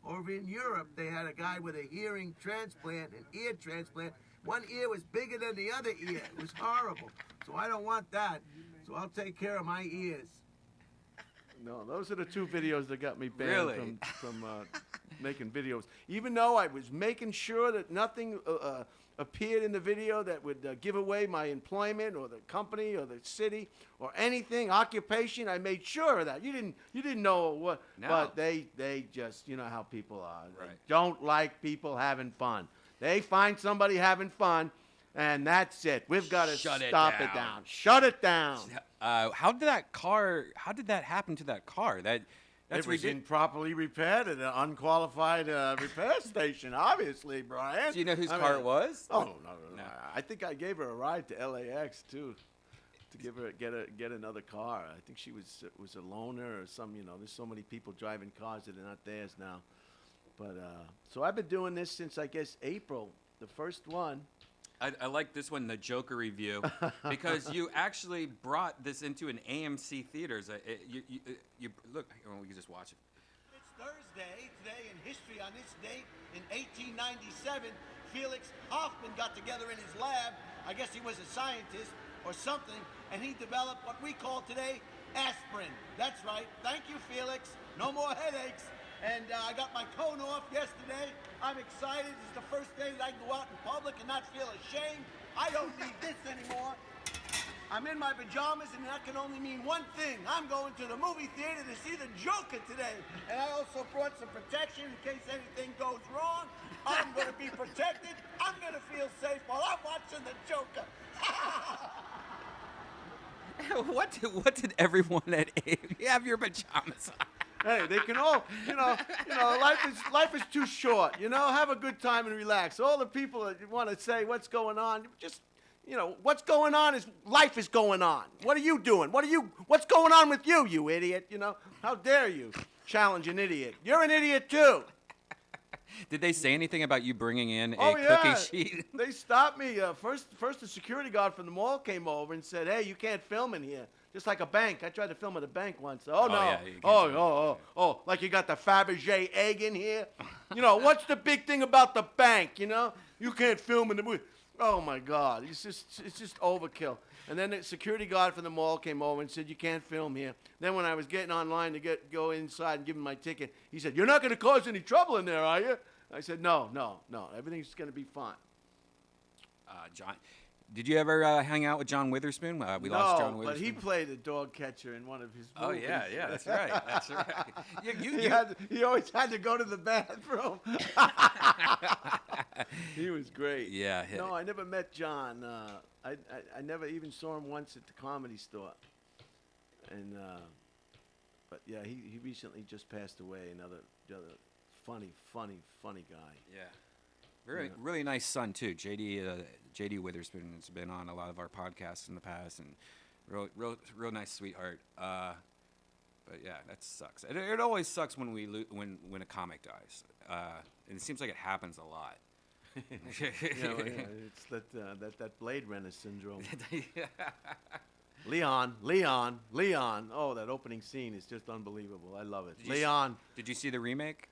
Over in Europe, they had a guy with a hearing transplant, an ear transplant. One ear was bigger than the other ear. It was horrible. So I don't want that. So I'll take care of my ears. No, those are the two videos that got me banned Really? from making videos. Even though I was making sure that nothing appeared in the video that would give away my employment or the company or the city or anything, occupation, I made sure of that. You didn't know what, No. but they just, you know how people are. They Right. don't like people having fun. They find somebody having fun, and that's it. We've got to Shut it stop it down. down. Shut it down. How did that happen to that car? That's It was ridiculous. improperly repaired at an unqualified repair station, obviously, Brian. Do you know whose I car mean- it was? Oh, no. No. I think I gave her a ride to LAX, too, to give her get another car. I think she was a loaner or some, there's so many people driving cars that are not theirs now. But, so I've been doing this since, I guess, April, the first one. I like this one, the Joker review, because you actually brought this into an AMC theaters. You look. We can just watch it. It's Thursday, today in history. On this date in 1897, Felix Hoffman got together in his lab. I guess he was a scientist or something, and he developed what we call today aspirin. That's right. Thank you, Felix. No more headaches. And I got my cone off yesterday. I'm excited. It's the first day that I can go out in public and not feel ashamed. I don't need this anymore. I'm in my pajamas, and that can only mean one thing. I'm going to the movie theater to see the Joker today. And I also brought some protection in case anything goes wrong. I'm going to be protected. I'm going to feel safe while I'm watching the Joker. What did everyone at you have your pajamas on? Hey, they can all, life is too short. Have a good time and relax. All the people that want to say what's going on, just, what's going on is life is going on. What are you doing? What's going on with you, you idiot? How dare you challenge an idiot? You're an idiot too. Did they say anything about you bringing in a Oh, yeah. cookie sheet? They stopped me. First, the security guard from the mall came over and said, "Hey, you can't film in here." Just like a bank. I tried to film at a bank once. Oh, no. yeah, you can't Oh, like you got the Fabergé egg in here? What's the big thing about the bank, You can't film in the movie. Oh, my God. It's just overkill. And then the security guard from the mall came over and said, "You can't film here." Then when I was getting online to go inside and give him my ticket, he said, "You're not going to cause any trouble in there, are you?" I said, No. Everything's going to be fine. John, did you ever hang out with John Witherspoon? We lost John No, Witherspoon. but he played a dog catcher in one of his Oh movies. yeah, that's right. That's right. He always had to go to the bathroom. He was great. Yeah. No, I never met John. I never even saw him once at the Comedy Store. And but yeah, he recently just passed away. Another funny guy. Yeah. Really nice son too. JD Witherspoon has been on a lot of our podcasts in the past, and real nice sweetheart. But yeah, that sucks. It always sucks when when a comic dies, and it seems like it happens a lot. It's that Blade Runner syndrome. Leon. Oh, that opening scene is just unbelievable. I love it. Leon. Did you see the remake?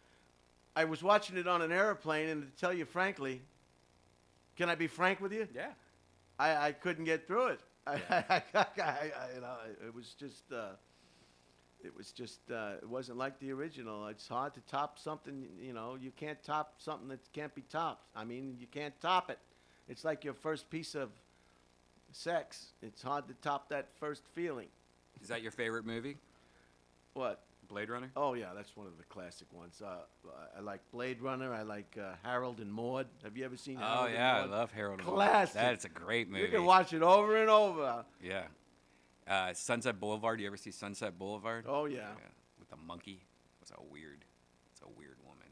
I was watching it on an airplane, and to tell you frankly, can I be frank with you? Yeah. I couldn't get through it. It wasn't like the original. It's hard to top something. You can't top something that can't be topped. I mean, you can't top it. It's like your first piece of sex. It's hard to top that first feeling. Is that your favorite movie? What? Blade Runner? Oh, yeah, that's one of the classic ones. I like Blade Runner. I like Harold and Maude. Have you ever seen Harold Oh and yeah, I Maude? love Harold and Maude. Classic. That's a great movie. You can watch it over and over. Yeah. Sunset Boulevard. You ever see Sunset Boulevard? Oh, yeah. With the monkey. It's a weird woman.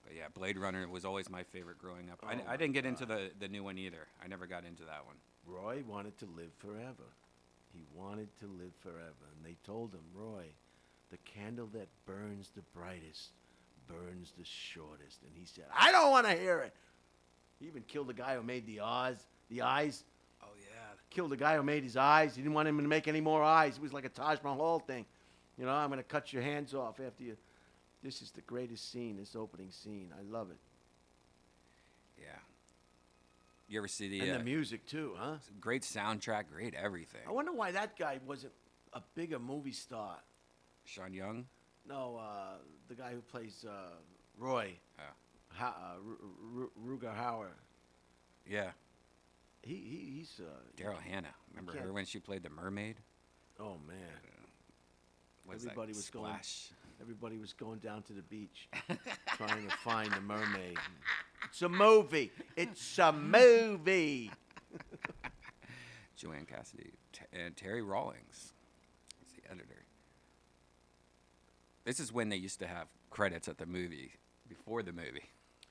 But yeah, Blade Runner was always my favorite growing up. Oh, I didn't get into the new one either. I never got into that one. Roy wanted to live forever. He wanted to live forever. And they told him, "Roy, the candle that burns the brightest burns the shortest." And he said, "I don't want to hear it." He even killed the guy who made the eyes. The eyes. Oh yeah. Killed the guy who made his eyes. He didn't want him to make any more eyes. It was like a Taj Mahal thing. You know, I'm going to cut your hands off after you. This is the greatest scene, this opening scene. I love it. Yeah. You ever see the, And the music, too, huh? great soundtrack, great everything. I wonder why that guy wasn't a bigger movie star. Sean Young? No, the guy who plays Roy. Oh. Ruger Hauer. Yeah. He's Daryl Hannah. Remember her when she played the mermaid? oh man. What's Everybody that? was Splash. Everybody was going down to the beach trying to find the mermaid. It's a movie. It's a movie. Joanne Cassidy and Terry Rawlings is the editor. This is when they used to have credits at the movie before the movie.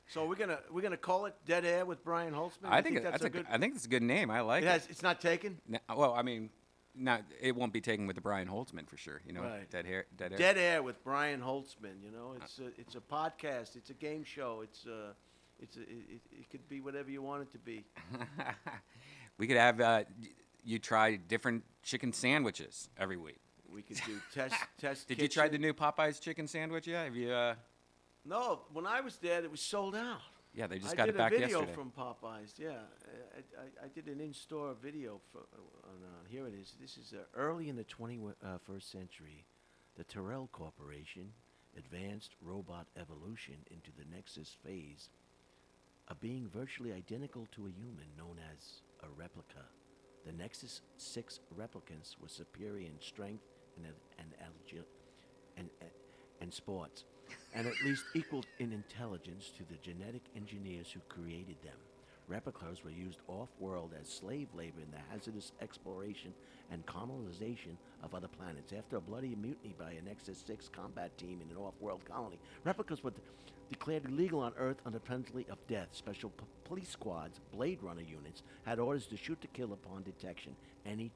So we're gonna call it Dead Air with Brian Holtzman. I You think that's a good. I think it's a good name. I like it. It's not taken. Well, I mean, it won't be taken with the Brian Holtzman for sure. You know, Right. Dead Air. Dead Air with Brian Holtzman. You know, it's a podcast. It's a game show. It could be whatever you want it to be. We could have you try different chicken sandwiches every week. We could do test. Did you try the new Popeyes chicken sandwich? Yeah, have you? No, when I was there, it was sold out. Yeah, they just I got did it back a video yesterday. from Popeyes. Yeah, I did an in-store video. Here it is. This is early in the 21st century. The Tyrrell Corporation advanced robot evolution into the Nexus phase, a being virtually identical to a human known as a replica. The Nexus 6 replicants were superior in strength and sports, and at least equal in intelligence to the genetic engineers who created them. Replicas were used off-world as slave labor in the hazardous exploration and colonization of other planets. After a bloody mutiny by a Nexus 6 combat team in an off-world colony, replicas were declared illegal on Earth under penalty of death. Special police squads, Blade Runner units, had orders to shoot to kill upon detection. Any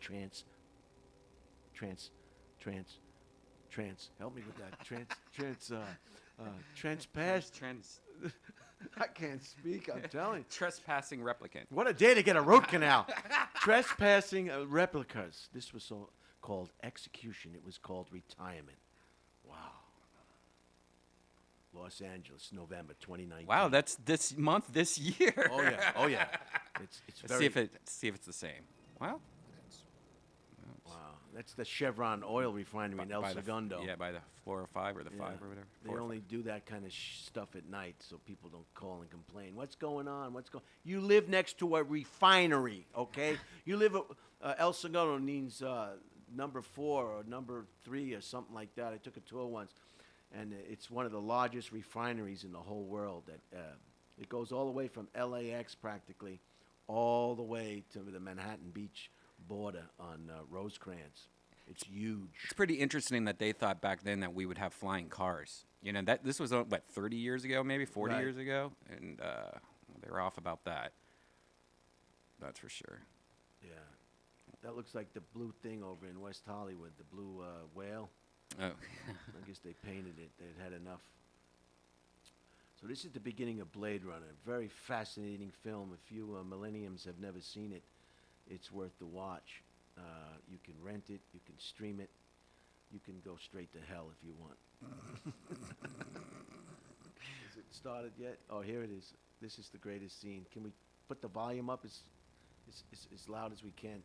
help me with that. I can't speak, I'm telling you. Trespassing replicant. What a day to get a root canal. Trespassing replicas. This was called execution. It was called retirement. Wow. Los Angeles, November 2019. Wow, that's this month, this year. Oh yeah, oh yeah. It's Let's very. see if it's the same. Well, Wow, that's the Chevron oil refinery in El by the Segundo. yeah, by the 405 or the Yeah. 5 or whatever. They 4 or only 5. do that kind of stuff at night so people don't call and complain. What's going on? You live next to a refinery, okay? You live at El Segundo means number 4 or number 3 or something like that. I took a tour once, and it's one of the largest refineries in the whole world. It goes all the way from LAX practically all the way to the Manhattan Beach border on Rosecrans. It's huge. It's pretty interesting that they thought back then that we would have flying cars. You know, that this was what 30 years ago, maybe 40 Right. years ago, and they were off about that. That's for sure. Yeah. That looks like the blue thing over in West Hollywood, the blue whale. Oh, I guess they painted it. They'd had enough. So this is the beginning of Blade Runner. Very fascinating film. If you millenniums have never seen it, it's worth the watch. You can rent it. You can stream it. You can go straight to hell if you want. Is it started yet? Oh, here it is. This is the greatest scene. Can we put the volume up as loud as we can?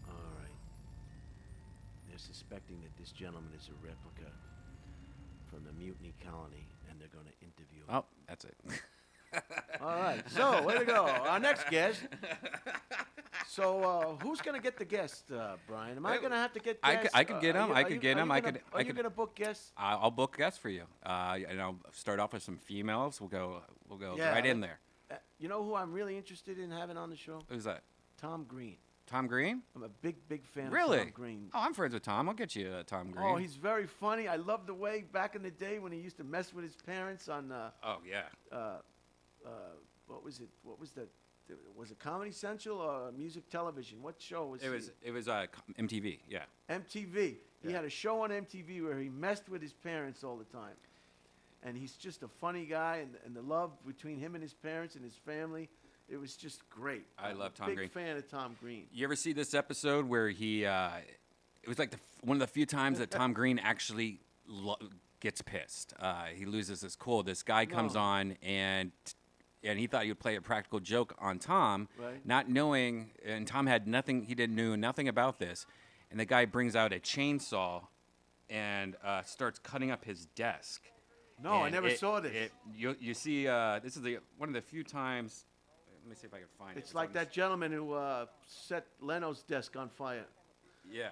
All right. They're suspecting that this gentleman is a replica from the mutiny colony, and they're going to interview him. oh, that's it. All right. So, way to go. Our next guest. So, who's going to get the guest, Brian? Am I going to have to get guests? I could get him. I could get him. Are you going to book guests? I'll book guests for you. And I'll start off with some females. We'll go Yeah. right in there. You know who I'm really interested in having on the show? Who's that? Tom Green. Tom Green? I'm a big fan Really? of Tom Green. Oh, I'm friends with Tom. I'll get you Tom Green. Oh, he's very funny. I love the way back in the day when he used to mess with his parents on Oh yeah. what was it? Was it Comedy Central or Music Television? What show was It was MTV. Yeah. MTV. He Yeah. had a show on MTV where he messed with his parents all the time. and he's just a funny guy, and the love between him and his parents and his family, it was just great. I I'm love a Tom big Green. fan of Tom Green. You ever see this episode where he? It was like one of the few times that Tom Green actually gets pissed. He loses his cool. This guy comes No. on and he thought he would play a practical joke on Tom, Right. not knowing. And Tom had nothing. He didn't know nothing about this. And the guy brings out a chainsaw and starts cutting up his desk. No, I And never saw this. You see, this is one of the few times. Let me see if I can find it. It's like on that gentleman who set Leno's desk on fire. Yeah.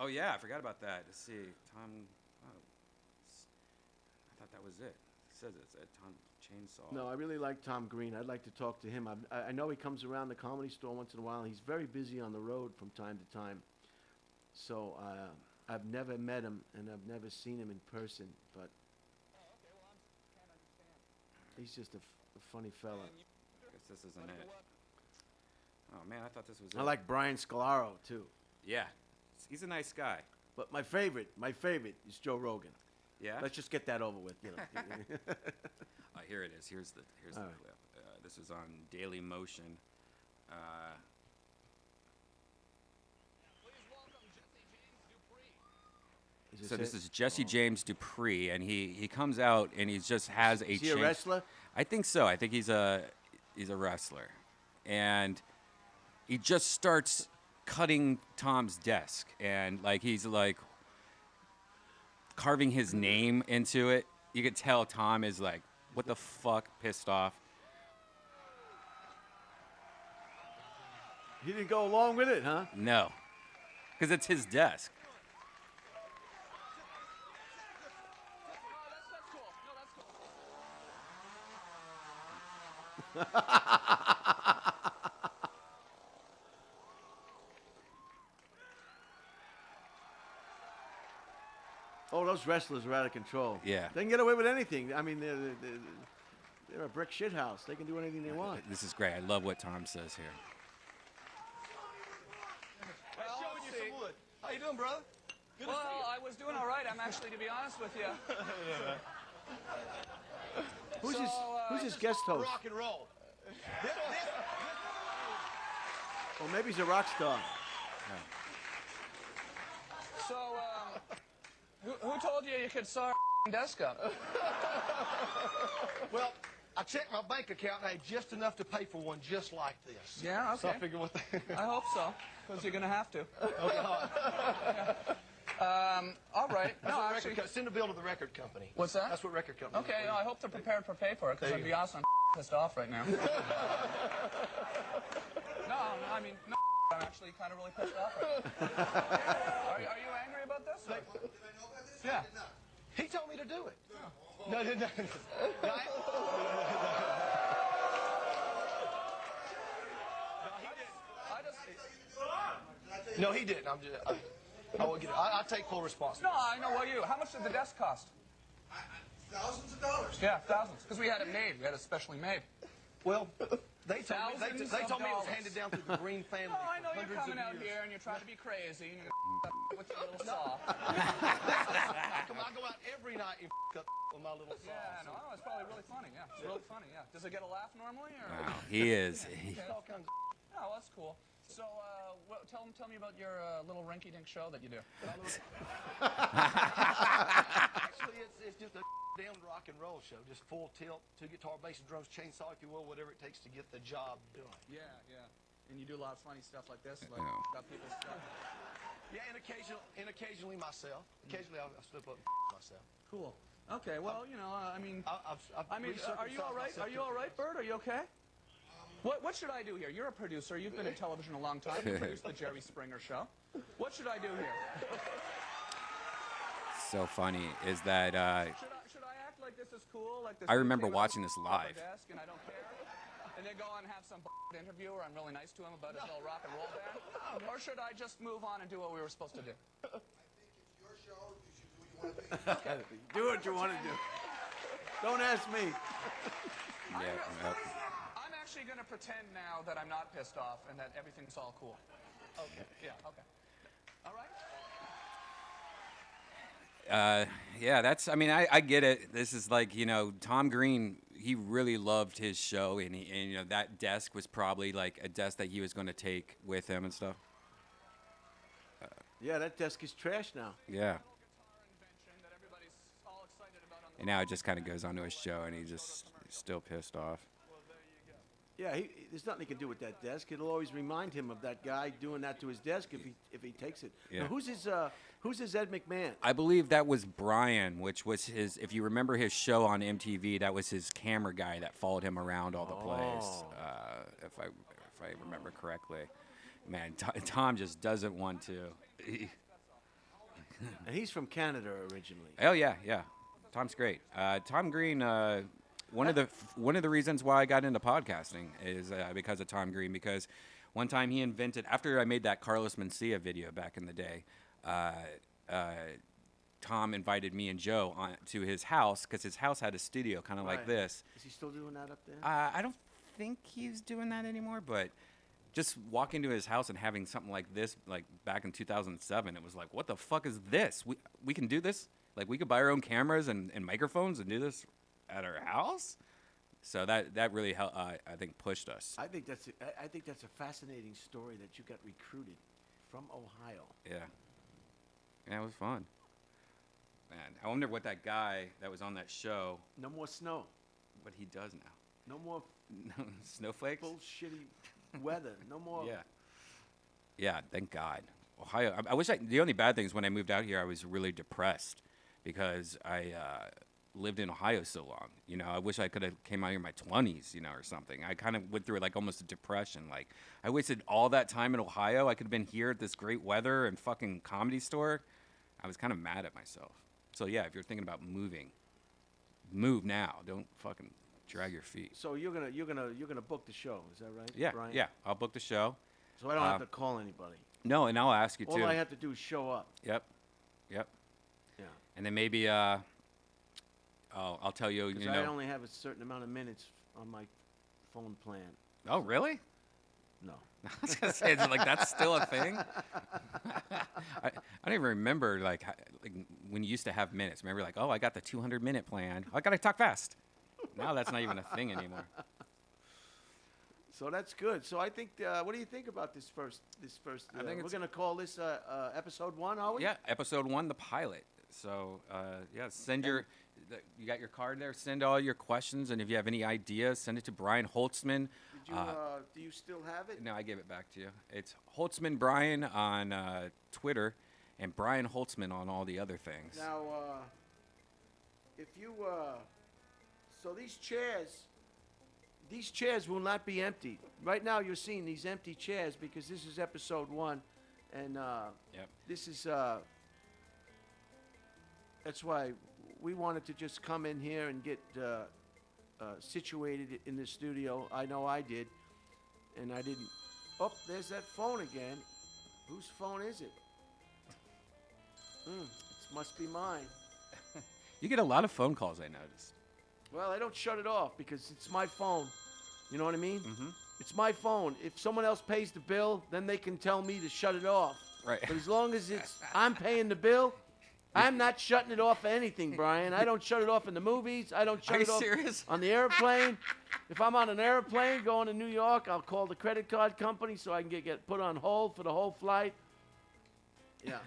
Oh yeah, I forgot about that. Let's see, Tom. Oh, I thought that was it. It says it's a Tom Chainsaw. No, I really like Tom Green. I'd like to talk to him. I know he comes around the Comedy Store once in a while. He's very busy on the road from time to time. So I've never met him, and I've never seen him in person. But he's just a funny fella. I guess this isn't it. Oh man, I thought this was it. I like Brian Scalaro too. Yeah, he's a nice guy. But my favorite is Joe Rogan. Yeah. Let's just get that over with, you know. Here it is. Here's the All right. clip. This is on Daily Motion. So this is Jesse James Dupree, and he comes out and he just has a. Is he a wrestler? I think so. I think he's a wrestler, and he just starts cutting Tom's desk, and like he's like carving his name into it. You could tell Tom is like, what the fuck, pissed off. He didn't go along with it, huh? No, because it's his desk. Oh, those wrestlers are out of control. Yeah. They can get away with anything. I mean, they're a brick shit house. They can do anything they want. This is great. I love what Tom says here. Showing you some wood. How you doing, brother? Well, I was doing all right. I'm actually, to be honest with you. Who's his guest host? Rock and roll. Or maybe he's a rock star. So, who told you you could saw a desk up? Well, I checked my bank account and I had just enough to pay for one just like this. Yeah, So I okay. figured what the... I hope so, because you're going to have to. All right. That's No, what actually, send a bill to the record company. What's that? That's what record company. okay, no, I hope they're prepared for pay for it, because There I'd you be awesome pissed off right now. No, I mean, no, I'm actually kind of really pissed off right now. Are you angry about this? or- Yeah. He told me to do it. No. No, he didn't. I'm just. I will get it. I take full responsibility. No, I know. Well, you. How much did the desk cost? Thousands of dollars. Yeah, thousands. Because we had it made. We had it specially made. Well, they told me Thousands they told of me it was dollars. handed down through the Green family. Oh, I know for you're hundreds coming of out years. here and you're trying to be crazy and you're with your little saw. I go out every night and up with my little saw. Yeah, no, it's probably really funny. Yeah, it's really funny. Yeah. Does it get a laugh normally? Or? Wow, he is. All kinds of Oh, that's cool. So, tell me about your little rinky-dink show that you do. Actually, it's just a damn rock and roll show. Just full tilt, two guitar, bass, and drums, chainsaw, if you will, whatever it takes to get the job done. Yeah, yeah. And you do a lot of funny stuff like this, like Yeah. about people's stuff. Yeah, and occasionally myself. Occasionally I'll slip up and myself. Cool. Okay, well, you know, I mean, I've are you all right? Are you all right, Bert? Are you okay? What should I do here? You're a producer. You've been in television a long time. You produced the Jerry Springer Show. What should I do here? So funny is that Should I act like this is cool? Like this I remember came out watching this off the live. desk and I don't care? And then go on and have some interview where I'm really nice to him about his little rock and roll band? Or should I just move on and do what we were supposed to do? Do what you want to do. Don't ask me. yeah, I'm actually going to pretend now that I'm not pissed off and that everything's all cool. Okay. Yeah, okay. All right? Yeah, I mean, I get it. This is like, Tom Green, he really loved his show, and that desk was probably like a desk that he was going to take with him and stuff. Yeah, that desk is trash now. Yeah. Guitar invention that everybody's all excited about on the And now it just kind of goes on to his show, and he's still pissed off. Well, there you go. Yeah, there's nothing he can do with that desk. It'll always remind him of that guy doing that to his desk if he takes it. Yeah. Now, who's his Ed McMahon? I believe that was Brian, which was his. If you remember his show on MTV, that was his camera guy that followed him around all the place. If I remember correctly, man, Tom just doesn't want to. And he's from Canada originally. Oh yeah. Tom's great. Tom Green. One of the reasons why I got into podcasting is because of Tom Green. Because one time he invented, after I made that Carlos Mencia video back in the day, Tom invited me and Joe to his house because his house had a studio kind of like Right. this. Is he still doing that up there? I don't think he's doing that anymore, but just walking to his house and having something like this, like back in 2007, it was like, what the fuck is this? We can do this? Like, we could buy our own cameras and microphones and do this at our house? So that really helped, I think, pushed us. I think that's a fascinating story that you got recruited from Ohio. Yeah, it was fun. Man, I wonder what that guy that was on that show, No more snow. what he does now. No more Snowflakes? bullshitty weather. No more. Yeah, thank God. Ohio. I wish the only bad thing is when I moved out here, I was really depressed because I lived in Ohio so long. I wish I could have came out here in my 20s, or something. I kind of went through like almost a depression. Like, I wasted all that time in Ohio. I could have been here at this great weather and fucking Comedy Store. I was kind of mad at myself. So yeah, if you're thinking about moving, move now. Don't fucking drag your feet. So you're gonna book the show, is that right? Yeah, Brian? yeah. I'll book the show. So I don't have to call anybody. No, and I'll ask you All too. I have to do is show up. Yep. Yeah. And then maybe I'll tell you. Because I only have a certain amount of minutes on my phone plan. Oh, really? No. I was gonna say, like, that's still a thing. I don't even remember like when you used to have minutes. Remember, like, oh, I got the 200-minute plan. I gotta talk fast. Now that's not even a thing anymore. So that's good. So I think, what do you think about this first? I think we're gonna call this episode 1, are we? Yeah, episode 1, the pilot. So yeah, you got your card there. Send all your questions, and if you have any ideas, send it to Brian Holtzman. Did you, do you still have it? No, I gave it back to you. It's Holtzman Brian on Twitter, and Brian Holtzman on all the other things. Now, if you, so these chairs will not be emptied. Right now, you're seeing these empty chairs because this is episode 1, and Yep. this is. That's why we wanted to just come in here and get situated in the studio. I know I did, and I didn't. Oh, there's that phone again. Whose phone is it? It must be mine. You get a lot of phone calls, I noticed. Well, I don't shut it off because it's my phone. You know what I mean? Mm-hmm. It's my phone. If someone else pays the bill, then they can tell me to shut it off. Right. But as long as I'm paying the bill, I'm not shutting it off for anything, Brian. I don't shut it off in the movies. I don't shut Are it you off serious? on the airplane. If I'm on an airplane going to New York, I'll call the credit card company so I can get put on hold for the whole flight. Yeah.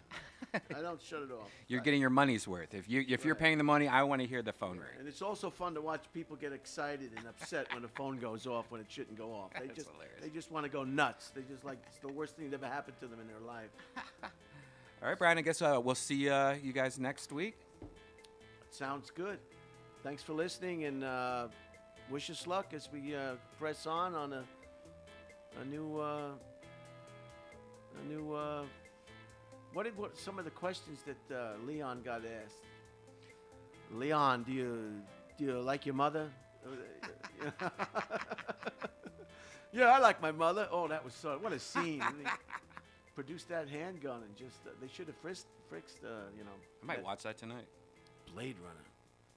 I don't shut it off. You're getting your money's worth. If you're paying the money, I want to hear the phone ring. And it's also fun to watch people get excited and upset when the phone goes off when it shouldn't go off. That's hilarious. They just want to go nuts. They just like it's the worst thing that ever happened to them in their life. All right, Brian. I guess we'll see you guys next week. Sounds good. Thanks for listening, and wish us luck as we press on a new. What some of the questions that Leon got asked? Leon, do you like your mother? Yeah, I like my mother. Oh, that was what a scene. They produced that handgun and just they should have frisked I might watch that tonight. Blade Runner.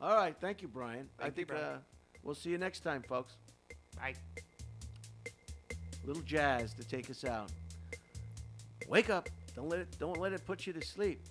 All right, thank you, Brian. I Thank you, think Brian. we'll see you next time, folks. Bye. Little jazz to take us out. Wake up. Don't let it put you to sleep.